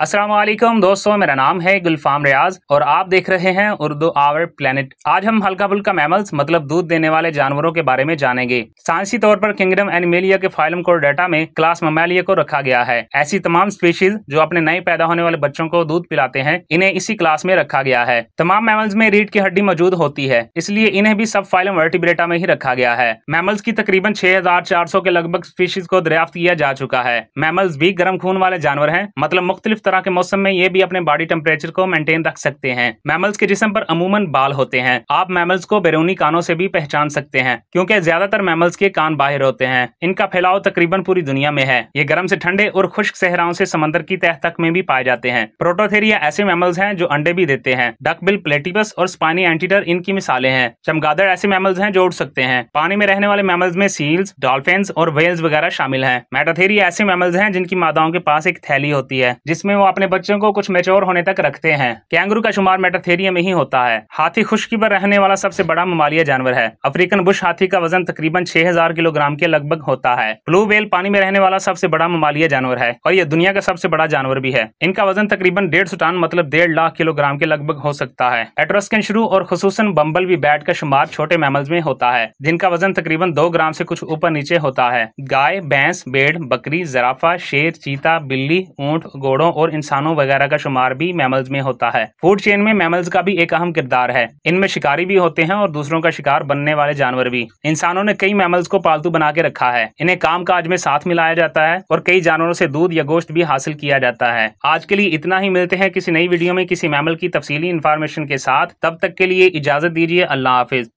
अस्सलाम वालेकुम दोस्तों, मेरा नाम है गुलफाम रियाज और आप देख रहे हैं उर्दू आवर प्लेनेट। आज हम हल्का फुल्का मैमल्स मतलब दूध देने वाले जानवरों के बारे में जानेंगे। साइंसी तौर पर किंगडम एनिमेलिया के फाइलम कोड डाटा में क्लास ममेलिया को रखा गया है। ऐसी तमाम स्पीशीज जो अपने नए पैदा होने वाले बच्चों को दूध पिलाते हैं, इन्हें इसी क्लास में रखा गया है। तमाम मैमल्स में रीढ़ की हड्डी मौजूद होती है, इसलिए इन्हें भी सब फाइलम वर्टिब्रेटा में ही रखा गया है। मैमल्स की तकरीबन 6400 के लगभग स्पीशीज को दरियाफ्त किया जा चुका है। मैमल्स भी गर्म खून वाले जानवर हैं, मतलब मुख्तलिफ तरह के मौसम में ये भी अपने बॉडी टेम्परेचर को मेंटेन रख सकते हैं। मैमल्स के जिस्म पर अमूमन बाल होते हैं। आप मैमल्स को बैरूनी कानों से भी पहचान सकते हैं, क्योंकि ज्यादातर मैमल्स के कान बाहर होते हैं। इनका फैलाव तकरीबन पूरी दुनिया में है। ये गर्म से ठंडे और खुश्क सहराओं से समंदर की तह तक में भी पाए जाते हैं। प्रोटोथेरिया ऐसे मैमल्स हैं जो अंडे भी देते हैं। डकबिल, प्लेटिपस और स्पाइनी एंटीटर इनकी मिसालें हैं। चमगादड़ ऐसे मैमल्स हैं जो उड़ सकते हैं। पानी में रहने वाले मैमल्स में सील्स, डॉल्फिन्स और व्हेल्स वगैरह शामिल हैं। मेटाथेरिया ऐसे मैमल्स हैं जिनकी मादाओं के पास एक थैली होती है, जिसमें वो अपने बच्चों को कुछ मैच्योर होने तक रखते हैं। कैंगरू का शुमार मेटाथेरिया में ही होता है। हाथी खुश्की पर रहने वाला सबसे बड़ा ममालिया जानवर है। अफ्रीकन बुश हाथी का वजन तकरीबन 6000 किलोग्राम के लगभग होता है। ब्लू व्हेल पानी में रहने वाला सबसे बड़ा ममालिया जानवर है और यह दुनिया का सबसे बड़ा जानवर भी है। इनका वजन तकरीबन 150 टन मतलब 1.5 लाख किलोग्राम के लगभग हो सकता है। एट्रस्कन शुरू और खुसूसन बम्बल बी बैट का शुमार छोटे मैमल्स में होता है, जिनका वजन तकरीबन 2 ग्राम से कुछ ऊपर नीचे होता है। गाय, भैंस, भेड़, बकरी, जराफा, शेर, चीता, बिल्ली, ऊंट, घोड़ों और इंसानों वगैरह का शुमार भी मैमल्स में होता है। फूड चेन में मैमल्स का भी एक अहम किरदार है। इनमें शिकारी भी होते हैं और दूसरों का शिकार बनने वाले जानवर भी। इंसानों ने कई मैमल्स को पालतू बना के रखा है। इन्हें काम काज में साथ मिलाया जाता है और कई जानवरों से दूध या गोश्त भी हासिल किया जाता है। आज के लिए इतना ही। मिलते हैं किसी नई वीडियो में किसी मैमल की तफसीली इंफॉर्मेशन के साथ। तब तक के लिए इजाजत दीजिए। अल्लाह हाफिज।